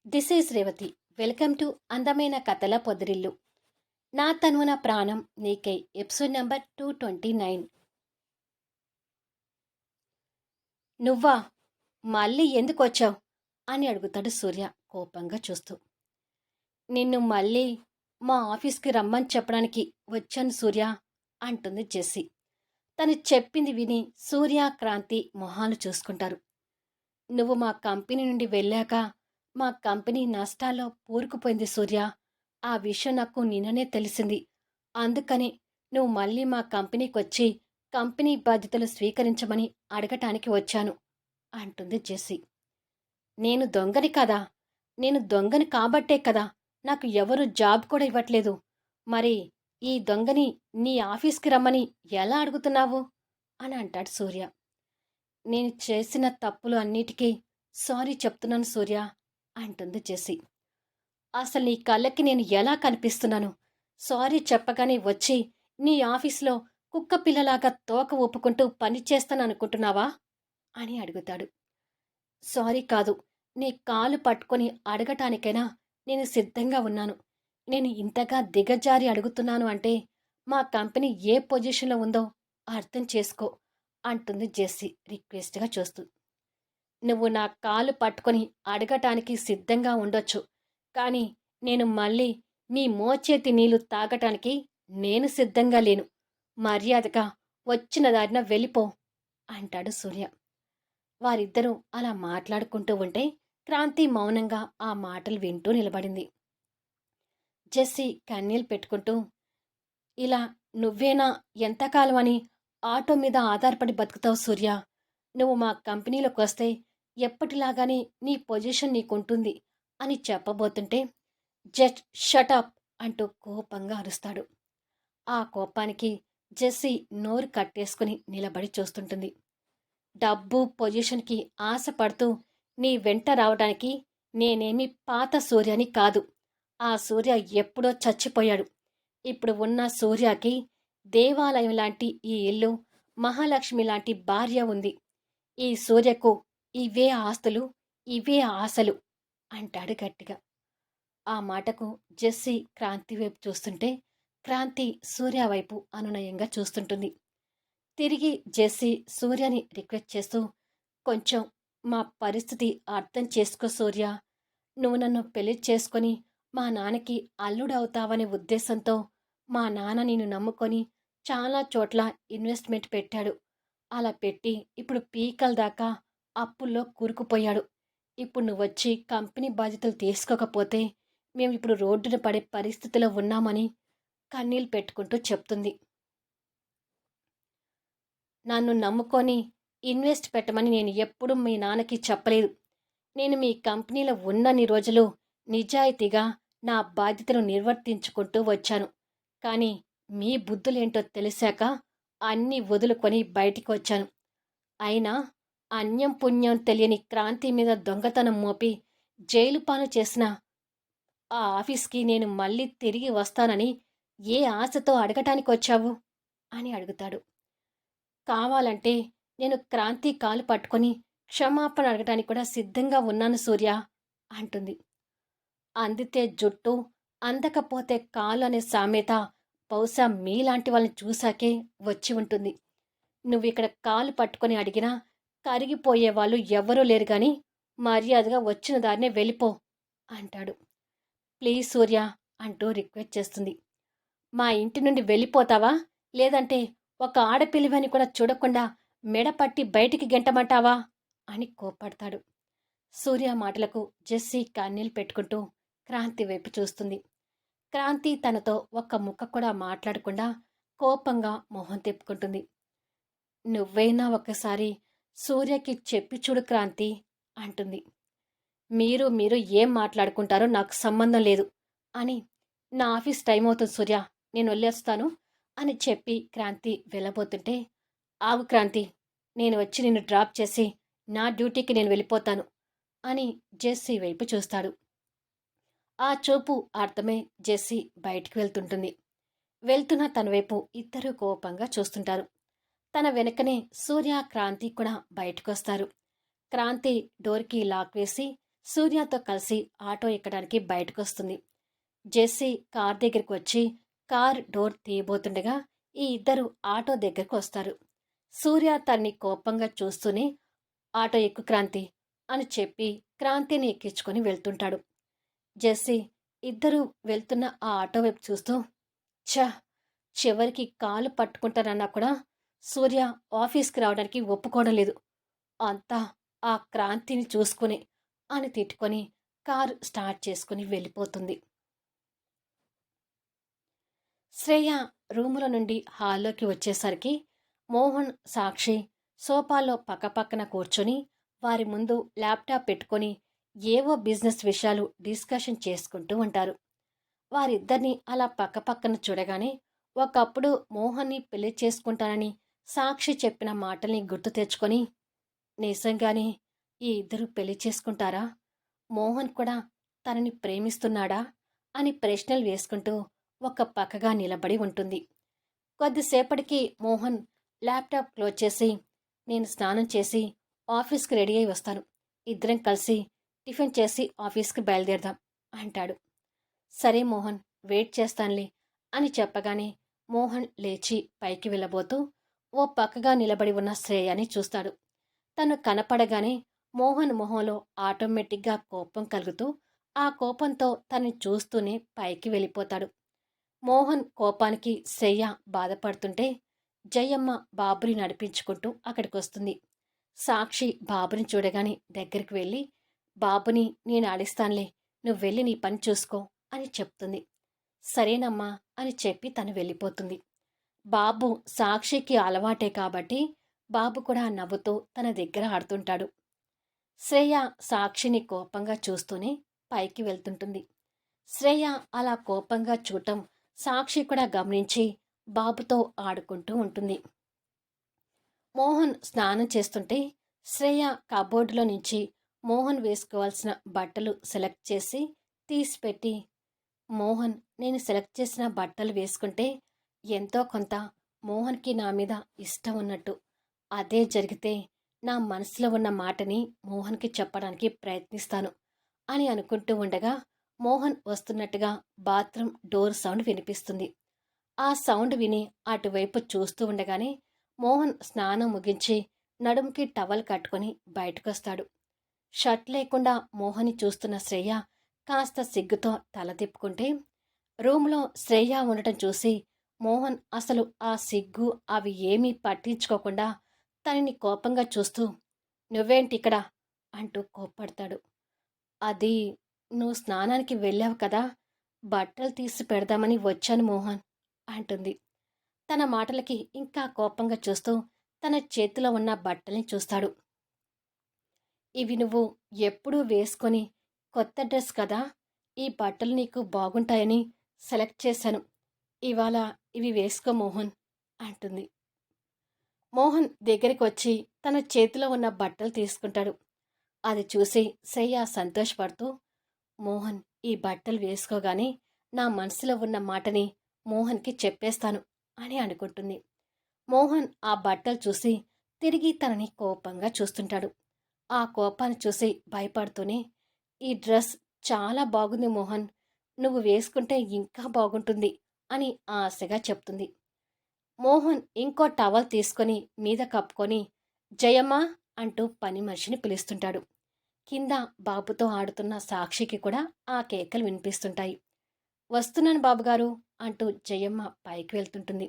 This is Revathi. Welcome to అందమైన కథల పొదిరిల్లు. నా తనువున ప్రాణం నీకై ఎపిసోడ్ నెంబర్ 229. నువ్వా? మళ్ళీ ఎందుకొచ్చావు అని అడుగుతాడు సూర్య కోపంగా చూస్తూ. నిన్ను మళ్ళీ మా ఆఫీస్కి రమ్మని చెప్పడానికి వచ్చాను సూర్య అంటుంది జెస్సీ. తను చెప్పింది విని సూర్య, క్రాంతి మొహాలు చూసుకుంటారు. నువ్వు మా కంపెనీ నుండి వెళ్ళాక మా కంపెనీ నష్టాల్లో పూరుకుపోయింది సూర్య. ఆ విషయం నాకు నిన్ననే తెలిసింది. అందుకని నువ్వు మళ్ళీ మా కంపెనీకి వచ్చి కంపెనీ బాధ్యతలు స్వీకరించమని అడగటానికి వచ్చాను అంటుంది జెస్సీ. నేను దొంగని కదా, నేను దొంగని కాబట్టే కదా నాకు ఎవరు జాబ్ కూడా ఇవ్వట్లేదు. మరి ఈ దొంగని నీ ఆఫీస్కి రమ్మని ఎలా అడుగుతున్నావు అని అంటాడు సూర్య. నేను చేసిన తప్పులు అన్నిటికీ సారీ చెప్తున్నాను సూర్య అంటుంది జెస్సీ. అసలు నీ కళ్ళకి నేను ఎలా కనిపిస్తున్నాను? సారీ చెప్పగానే వచ్చి నీ ఆఫీస్లో కుక్క పిల్లలాగా తోక ఊపుకుంటూ పని చేస్తాననుకుంటున్నావా అని అడుగుతాడు. సారీ కాదు, నీ కాలు పట్టుకొని అడగటానికైనా నేను సిద్ధంగా ఉన్నాను. నేను ఇంతగా దిగజారి అడుగుతున్నాను అంటే మా కంపెనీ ఏ పొజిషన్లో ఉందో అర్థం చేసుకో అంటుంది జెస్సీ రిక్వెస్ట్గా చూస్తూ. నువ్వు నా కాలు పట్టుకొని అడగటానికి సిద్ధంగా ఉండొచ్చు, కానీ నేను మళ్ళీ మీ మోచేతి నీళ్లు తాగటానికి నేను సిద్ధంగా లేను. మర్యాదగా వచ్చిన దారిన వెళ్ళిపో అంటాడు సూర్య. వారిద్దరూ అలా మాట్లాడుకుంటూ ఉంటే క్రాంతి మౌనంగా ఆ మాటలు వింటూ నిలబడింది. జెస్సీ కన్నీళ్ళు పెట్టుకుంటూ, ఇలా నువ్వేనా ఎంతకాలం అని ఆటో మీద ఆధారపడి బతుకుతావు సూర్య? నువ్వు మా కంపెనీలోకి వస్తే ఎప్పటిలాగానే నీ పొజిషన్ నీకుంటుంది అని చెప్పబోతుంటే జస్ట్ షటప్ అంటూ కోపంగా అరుస్తాడు. ఆ కోపానికి జెస్సీ నోరు కట్టేసుకుని నిలబడి చూస్తుంటుంది. డబ్బు పొజిషన్కి ఆశపడుతూ నీ వెంట రావడానికి నేనేమి పాత సూర్యని కాదు. ఆ సూర్య ఎప్పుడో చచ్చిపోయాడు. ఇప్పుడు ఉన్న సూర్యకి దేవాలయం లాంటి ఈ ఇల్లు, మహాలక్ష్మి లాంటి భార్య ఉంది. ఈ సూర్యకు ఇవే ఆస్తులు, ఇవే ఆశలు అంటాడు గట్టిగా. ఆ మాటకు జెస్సీ క్రాంతి వైపు చూస్తుంటే క్రాంతి సూర్య వైపు అనునయంగా చూస్తుంటుంది. తిరిగి జెస్సీ సూర్యని రిక్వెస్ట్ చేస్తూ, కొంచెం మా పరిస్థితి అర్థం చేసుకో సూర్య. నువ్వు నన్ను పెళ్లి చేసుకొని మా నాన్నకి అల్లుడవుతావనే ఉద్దేశంతో మా నాన్న నిన్ను నమ్ముకొని చాలా చోట్ల ఇన్వెస్ట్మెంట్ పెట్టాడు. అలా పెట్టి ఇప్పుడు పీకల దాకా అప్పుల్లో కూరుకుపోయాడు. ఇప్పుడు నువ్వొచ్చి కంపెనీ బాధ్యతలు తీసుకోకపోతే మేము ఇప్పుడు రోడ్డున పడే పరిస్థితిలో ఉన్నామని కన్నీళ్ళు పెట్టుకుంటూ చెప్తుంది. నన్ను నమ్ముకొని ఇన్వెస్ట్ పెట్టమని నేను ఎప్పుడూ మీ నాన్నకి చెప్పలేదు. నేను మీ కంపెనీలో ఉన్నన్ని రోజులు నిజాయితీగా నా బాధ్యతను నిర్వర్తించుకుంటూ వచ్చాను. కానీ మీ బుద్ధులేంటో తెలిసాక అన్నీ వదులుకొని బయటికి వచ్చాను. అయినా అన్యం పుణ్యం తెలియని క్రాంతి మీద దొంగతనం మోపి జైలు పాలు చేసిన ఆ ఆఫీస్కి నేను మళ్ళీ తిరిగి వస్తానని ఏ ఆశతో అడగటానికి వచ్చావు అని అడుగుతాడు. కావాలంటే నేను క్రాంతి కాలు పట్టుకొని క్షమాపణ అడగటానికి కూడా సిద్ధంగా ఉన్నాను సూర్య అంటుంది. అందితే జుట్టు, అందకపోతే కాలు అనే సామెత బహుశా మీలాంటి వాళ్ళని చూశాకే వచ్చి ఉంటుంది. నువ్విక్కడ కాలు పట్టుకొని అడిగినా కరిగిపోయే వాళ్ళు ఎవ్వరూ లేరు గాని మర్యాదగా వచ్చిన దారినే వెళ్ళిపో అంటాడు. ప్లీజ్ సూర్య అంటూ రిక్వెస్ట్ చేస్తుంది. మా ఇంటి నుండి వెళ్ళిపోతావా, లేదంటే ఒక ఆడపిల్లివని కూడా చూడకుండా మెడపట్టి బయటికి గెంటమంటావా అని కోప్పడతాడు. సూర్య మాటలకు జెస్సీ కన్నీళ్ళు పెట్టుకుంటూ క్రాంతి వైపు చూస్తుంది. క్రాంతి తనతో ఒక్క ముక్క కూడా మాట్లాడకుండా కోపంగా మొహం తిప్పుకుంటుంది. నువ్వైనా ఒకసారి సూర్యకి చెప్పి చూడు క్రాంతి అంటుంది. మీరు ఏం మాట్లాడుకుంటారో నాకు సంబంధం లేదు అని, నా ఆఫీస్ టైం అవుతుంది సూర్య, నేను వెళ్ళేస్తాను అని చెప్పి క్రాంతి వెళ్ళబోతుంటే, ఆగు క్రాంతి, నేను వచ్చి నిన్ను డ్రాప్ చేసి నా డ్యూటీకి నేను వెళ్ళిపోతాను అని జెస్సీ వైపు చూస్తాడు. ఆ చూపు అర్థమై జెస్సీ బయటికి వెళ్తుంటుంది. వెళ్తున్న తన వైపు ఇద్దరూ కోపంగా చూస్తుంటారు. తన వెనకనే సూర్య, క్రాంతి కూడా బయటకొస్తారు. క్రాంతి డోర్కి లాక్ వేసి సూర్యతో కలిసి ఆటో ఎక్కడానికి బయటకొస్తుంది. జెస్సీ కార్ దగ్గరికి వచ్చి కార్ డోర్ తీయబోతుండగా ఈ ఇద్దరు ఆటో దగ్గరకు వస్తారు. సూర్య తన్ని కోపంగా చూస్తూనే ఆటో ఎక్కు క్రాంతి అని చెప్పి క్రాంతిని ఎక్కించుకొని వెళ్తుంటాడు. జెస్సీ ఇద్దరు వెళ్తున్న ఆ ఆటో వైపు చూస్తూ, ఛ, చివరికి కాలు పట్టుకుంటానన్నా కూడా సూర్య ఆఫీస్కి రావడానికి ఒప్పుకోవడం లేదు. అంతా ఆ క్రాంతిని చూసుకుని అని తిట్టుకొని కారు స్టార్ట్ చేసుకుని వెళ్ళిపోతుంది. శ్రేయ రూములో నుండి హాల్లోకి వచ్చేసరికి మోహన్, సాక్షి సోఫాలో పక్కపక్కన కూర్చొని వారి ముందు ల్యాప్టాప్ పెట్టుకొని ఏవో బిజినెస్ విషయాలు డిస్కషన్ చేసుకుంటూ ఉంటారు. వారిద్దరిని అలా పక్కపక్కన చూడగానే ఒకప్పుడు మోహన్ని పెళ్లి చేసుకుంటానని సాక్షి చెప్పిన మాటల్ని గుర్తు తెచ్చుకొని, నిజంగానే ఈ ఇద్దరు పెళ్లి చేసుకుంటారా? మోహన్ కూడా తనని ప్రేమిస్తున్నాడా అని ప్రశ్నలు వేసుకుంటూ ఒక పక్కగా నిలబడి ఉంటుంది. కొద్దిసేపటికి మోహన్ ల్యాప్టాప్ క్లోజ్ చేసి, నేను స్నానం చేసి ఆఫీస్కి రెడీ అయి వస్తాను, ఇద్దరం కలిసి టిఫిన్ చేసి ఆఫీస్కి బయలుదేరదాం అంటాడు. సరే మోహన్, వెయిట్ చేస్తానులే అని చెప్పగానే మోహన్ లేచి పైకి వెళ్ళబోతూ ఓ పక్కగా నిలబడి ఉన్న శ్రేయాని చూస్తాడు. తను కనపడగానే మోహన్ మొహంలో ఆటోమేటిక్గా కోపం కలుగుతూ ఆ కోపంతో తనని చూస్తూనే పైకి వెళ్ళిపోతాడు. మోహన్ కోపానికి శ్రేయ బాధపడుతుంటే జయమ్మ బాబుని నడిపించుకుంటూ అక్కడికొస్తుంది. సాక్షి బాబుని చూడగానే దగ్గరికి వెళ్ళి, బాబుని నేను ఆడిస్తానులే, నువ్వు వెళ్ళి నీ పని చూసుకో అని చెప్తుంది. సరేనమ్మా అని చెప్పి తను వెళ్ళిపోతుంది. బాబు సాక్షికి అలవాటే కాబట్టి బాబు కూడా నవ్వుతూ తన దగ్గర ఆడుతుంటాడు. శ్రేయ సాక్షిని కోపంగా చూస్తూనే పైకి వెళ్తుంటుంది. శ్రేయ అలా కోపంగా చూడటం సాక్షి కూడా గమనించి బాబుతో ఆడుకుంటూ ఉంటుంది. మోహన్ స్నానం చేస్తుంటే శ్రేయ కబోర్డులో నుంచి మోహన్ వేసుకోవాల్సిన బట్టలు సెలెక్ట్ చేసి తీసిపెట్టి, మోహన్ నేను సెలెక్ట్ చేసిన బట్టలు వేసుకుంటే ఎంతో కొంత మోహన్కి నా మీద ఇష్టం ఉన్నట్టు, అదే జరిగితే నా మనసులో ఉన్న మాటని మోహన్కి చెప్పడానికి ప్రయత్నిస్తాను అని అనుకుంటూ ఉండగా మోహన్ వస్తున్నట్టుగా బాత్రూమ్ డోర్ సౌండ్ వినిపిస్తుంది. ఆ సౌండ్ విని అటువైపు చూస్తూ ఉండగానే మోహన్ స్నానం ముగించి నడుముకి టవల్ కట్టుకొని బయటకొస్తాడు. షర్ట్ లేకుండా మోహన్ని చూస్తున్న శ్రేయ కాస్త సిగ్గుతో తల తిప్పుకుంటే, రూమ్లో శ్రేయ ఉండటం చూసి మోహన్ అసలు ఆ సిగ్గు అవి ఏమీ పట్టించుకోకుండా తనని కోపంగా చూస్తూ, నువ్వేంటిక్కడ అంటూ కోప్పడతాడు. అది నువ్వు స్నానానికి వెళ్ళావు కదా, బట్టలు తీసి పెడదామని వచ్చాను మోహన్ అంటుంది. తన మాటలకి ఇంకా కోపంగా చూస్తూ తన చేతిలో ఉన్న బట్టల్ని చూస్తాడు. ఇవి నువ్వు ఎప్పుడూ వేసుకొని కొత్త డ్రెస్ కదా, ఈ బట్టలు నీకు బాగుంటాయని సెలెక్ట్ చేశాను, ఇవాళ ఇవి వేసుకో మోహన్ అంటుంది. మోహన్ దగ్గరికి వచ్చి తన చేతిలో ఉన్న బట్టలు తీసుకుంటాడు. అది చూసి శ్రేయ సంతోషపడుతూ, మోహన్ ఈ బట్టలు వేసుకోగానే నా మనసులో ఉన్న మాటని మోహన్కి చెప్పేస్తాను అని అనుకుంటుంది. మోహన్ ఆ బట్టలు చూసి తిరిగి తనని కోపంగా చూస్తుంటాడు. ఆ కోపాన్ని చూసి భయపడుతూనే, ఈ డ్రెస్ చాలా బాగుంది మోహన్, నువ్వు వేసుకుంటే ఇంకా బాగుంటుంది అని ఆశగా చెప్తుంది. మోహన్ ఇంకో టవల్ తీసుకొని మీద కప్పుకొని జయమ్మ అంటూ పని మనిషిని పిలుస్తుంటాడు. కింద బాబుతో ఆడుతున్న సాక్షికి కూడా ఆ కేకలు వినిపిస్తుంటాయి. వస్తున్నాను బాబుగారు అంటూ జయమ్మ పైకి వెళ్తుంటుంది.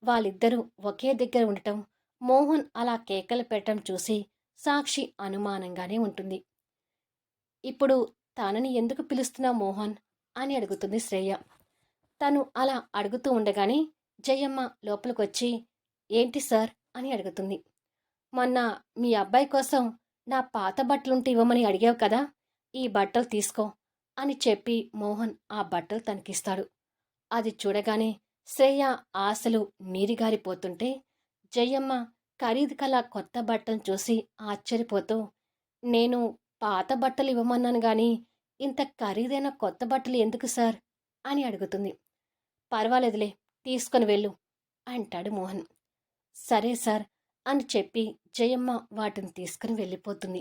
వాళ్ళిద్దరూ ఒకే దగ్గర ఉండటం, మోహన్ అలా కేకలు పెట్టడం చూసి సాక్షి అనుమానంగానే ఉంటుంది. ఇప్పుడు తనని ఎందుకు పిలుస్తున్నావు మోహన్ అని అడుగుతుంది శ్రేయ. తను అలా అడుగుతూ ఉండగానే జయమ్మ లోపలికొచ్చి, ఏంటి సార్ అని అడుగుతుంది. మొన్న మీ అబ్బాయి కోసం నా పాత బట్టలుంటే ఇవ్వమని అడిగావు కదా, ఈ బట్టలు తీసుకో అని చెప్పి మోహన్ ఆ బట్టలు తనకిస్తాడు. అది చూడగానే శ్రేయ ఆశలు నీరిగారిపోతుంటే జయమ్మ ఖరీదు కల కొత్త బట్టలు చూసి ఆశ్చర్యపోతూ, నేను పాత బట్టలు ఇవ్వమన్నాను గాని ఇంత ఖరీదైన కొత్త బట్టలు ఎందుకు సార్ అని అడుగుతుంది. పర్వాలేదులే, తీసుకొని వెళ్ళు అంటాడు మోహన్. సరే సార్ అని చెప్పి జయమ్మ వాటిని తీసుకుని వెళ్ళిపోతుంది.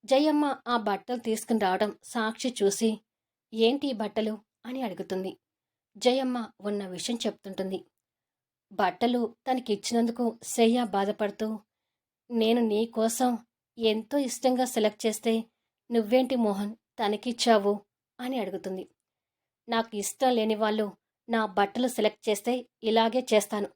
జయమ్మ ఆ బట్టలు తీసుకుని రావడం సాక్షి చూసి, ఏంటి ఈ బట్టలు అని అడుగుతుంది. జయమ్మ ఉన్న విషయం చెప్తుంటుంది. బట్టలు తనకిచ్చినందుకు శ్రేయ బాధపడుతూ, నేను నీ కోసం ఎంతో ఇష్టంగా సెలెక్ట్ చేస్తే నువ్వేంటి మోహన్ తనకిచ్చావు అని అడుగుతుంది. నాకు ఇష్టం లేని వాళ్ళు నా బట్టలు సెలెక్ట్ చేస్తే ఇలాగే చేస్తాను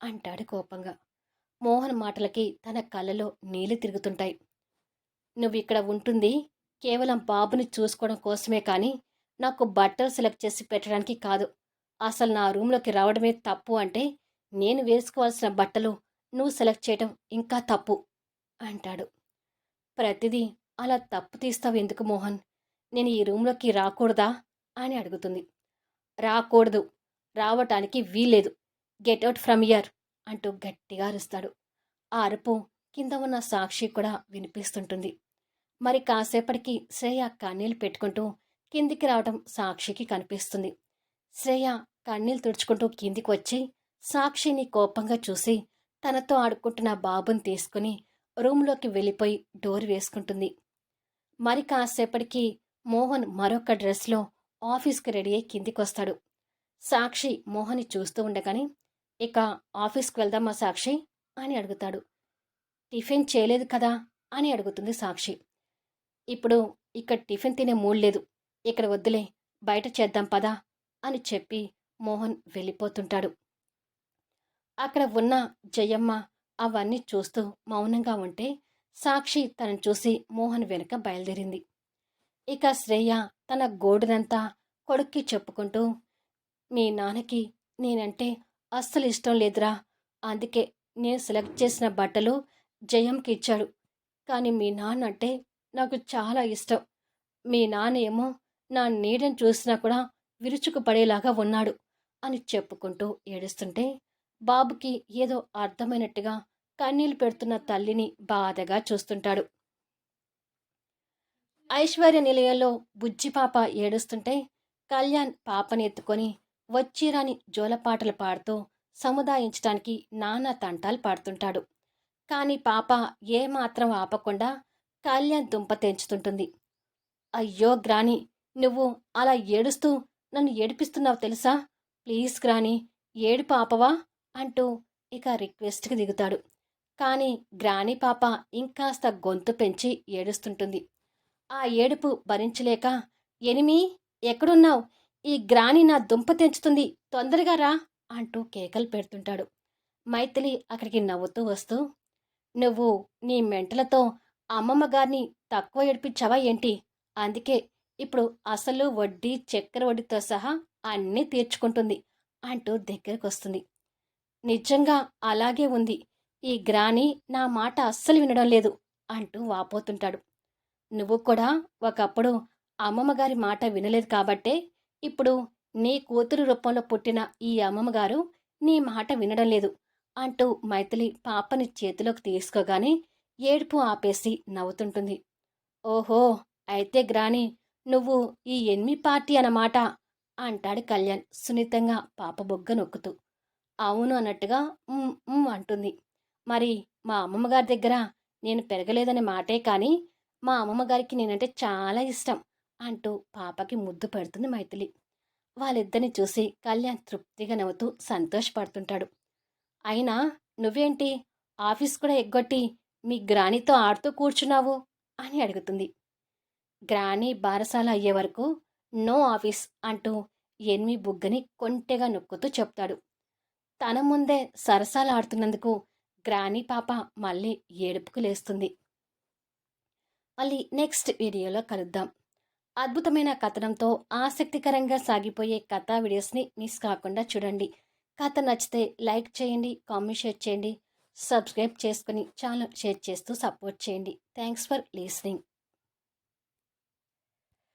అంటాడు కోపంగా. మోహన్ మాటలకి తన కళ్ళలో నీళ్లు తిరుగుతుంటాయి. నువ్విక్కడ ఉంటుంది కేవలం బాబుని చూసుకోవడం కోసమే కానీ నాకు బట్టలు సెలెక్ట్ చేసి పెట్టడానికి కాదు. అసలు నా రూమ్లోకి రావడమే తప్పు అంటే నేను వేసుకోవాల్సిన బట్టలు నువ్వు సెలెక్ట్ చేయడం ఇంకా తప్పు అంటాడు. ప్రతిదీ అలా తప్పు తీస్తావు ఎందుకు మోహన్? నేను ఈ రూమ్లోకి రాకూడదా అని అడుగుతుంది. రాకూడదు, రావటానికి వీల్లేదు, గెట్ అవుట్ ఫ్రమ్ ఇయర్ అంటూ గట్టిగా అరుస్తాడు. ఆ అరుపు కింద ఉన్న సాక్షి కూడా వినిపిస్తుంటుంది. మరి కాసేపటికి శ్రేయ కన్నీళ్లు పెట్టుకుంటూ కిందికి రావడం సాక్షికి కనిపిస్తుంది. శ్రేయ కన్నీళ్లు తుడుచుకుంటూ కిందికి వచ్చి సాక్షిని కోపంగా చూసి తనతో ఆడుకుంటున్న బాబుని తీసుకుని రూమ్లోకి వెళ్ళిపోయి డోర్ వేసుకుంటుంది. మరి కాసేపటికి మోహన్ మరొక డ్రెస్లో ఆఫీస్కి రెడీ అయి కిందికొస్తాడు. సాక్షి మోహన్ని చూస్తూ ఉండగానే, ఇక ఆఫీస్కి వెళ్దామా సాక్షి అని అడుగుతాడు. టిఫిన్ చేయలేదు కదా అని అడుగుతుంది సాక్షి. ఇప్పుడు ఇక్కడ టిఫిన్ తినే మూడ్ లేదు, ఇక్కడ వద్దులే, బయట చేద్దాం పదా అని చెప్పి మోహన్ వెళ్ళిపోతుంటాడు. అక్కడ ఉన్న జయమ్మ అవన్నీ చూస్తూ మౌనంగా ఉంటే సాక్షి తనను చూసి మోహన్ వెనుక బయలుదేరింది. ఇక శ్రేయ తన గోడునంతా కొడుక్కి చెప్పుకుంటూ, మీ నాన్నకి నేనంటే అస్సలు ఇష్టం లేదురా, అందుకే నేను సెలెక్ట్ చేసిన బట్టలు జయంకి ఇచ్చాడు. కానీ మీ నాన్న అంటే నాకు చాలా ఇష్టం. మీ నాన్న ఏమో నా నీడని చూసినా కూడా విరుచుకుపడేలాగా ఉన్నాడు అని చెప్పుకుంటూ ఏడుస్తుంటే బాబుకి ఏదో అర్థమైనట్టుగా కన్నీళ్లు పెడుతున్న తల్లిని బాధగా చూస్తుంటాడు. ఐశ్వర్య నిలయంలో బుజ్జి పాప ఏడుస్తుంటే కళ్యాణ్ పాపని ఎత్తుకొని వచ్చిరాని జోలపాటలు పాడుతూ సముదాయించడానికి నానా తంటాలు పాడుతుంటాడు. కానీ పాప ఏమాత్రం ఆపకుండా కళ్యాణ్ దుంప తెంచుతుంటుంది. అయ్యో గ్రాని, నువ్వు అలా ఏడుస్తూ నన్ను ఏడిపిస్తున్నావు తెలుసా, ప్లీజ్ గ్రాని ఏడుపు ఆపవా అంటూ ఇక రిక్వెస్ట్కి దిగుతాడు. కానీ గ్రాని పాప ఇంకాస్త గొంతు పెంచి ఏడుస్తుంటుంది. ఆ ఏడుపు భరించలేక, ఎనిమి ఎక్కడున్నావు, ఈ గ్రాని నా దుంప తెంచుతుంది, తొందరగా రా అంటూ కేకలు పెడుతుంటాడు. మైథిలి అక్కడికి నవ్వుతూ వస్తూ, నువ్వు నీ మెంటలతో అమ్మమ్మ గారిని తక్కువ ఏడిపించావా ఏంటి? అందుకే ఇప్పుడు అసలు వడ్డీ చక్కెర వడ్డీతో సహా అన్నీ తీర్చుకుంటుంది అంటూ దగ్గరకు వస్తుంది. నిజంగా అలాగే ఉంది, ఈ గ్రాని నా మాట అస్సలు వినడం లేదు అంటూ వాపోతుంటాడు. నువ్వు కూడా ఒకప్పుడు అమ్మమ్మగారి మాట వినలేదు కాబట్టే ఇప్పుడు నీ కూతురు రూపంలో పుట్టిన ఈ అమ్మమ్మగారు నీ మాట వినడం లేదు అంటూ మైథిలి పాపని చేతిలోకి తీసుకోగానే ఏడుపు ఆపేసి నవ్వుతుంటుంది. ఓహో, అయితే గ్రాని నువ్వు ఈ ఎన్మి పార్టీ అన్నమాట అంటాడు కళ్యాణ్ సున్నితంగా పాప బొగ్గ నొక్కుతూ. అవును అన్నట్టుగా అంటుంది. మరి మా అమ్మమ్మగారి దగ్గర నేను పెరగలేదనే మాటే కానీ మా అమ్మమ్మగారికి నేనంటే చాలా ఇష్టం అంటూ పాపకి ముద్దు పెడుతుంది మైథిలి. వాళ్ళిద్దరిని చూసి కళ్యాణ్ తృప్తిగా నవ్వుతూ సంతోషపడుతుంటాడు. అయినా నువ్వేంటి ఆఫీస్ కూడా ఎగ్గొట్టి మీ గ్రానీతో ఆడుతూ కూర్చున్నావు అని అడుగుతుంది. గ్రానీ బారసాల అయ్యే వరకు నో ఆఫీస్ అంటూ ఎన్మి బుగ్గని కొంటెగా నొక్కుతూ చెప్తాడు. తన ముందే సరసాలు ఆడుతున్నందుకు గ్రానీ పాప మళ్ళీ ఏడుపుకు లేస్తుంది. మళ్ళీ నెక్స్ట్ వీడియోలో కలుద్దాం. అద్భుతమైన కథనంతో ఆసక్తికరంగా సాగిపోయే కథా వీడియోస్ని మిస్ కాకుండా చూడండి. కథ నచ్చితే లైక్ చేయండి, కామెంట్ షేర్ చేయండి, సబ్స్క్రైబ్ చేసుకుని ఛానల్ షేర్ చేస్తూ సపోర్ట్ చేయండి. Thanks for listening.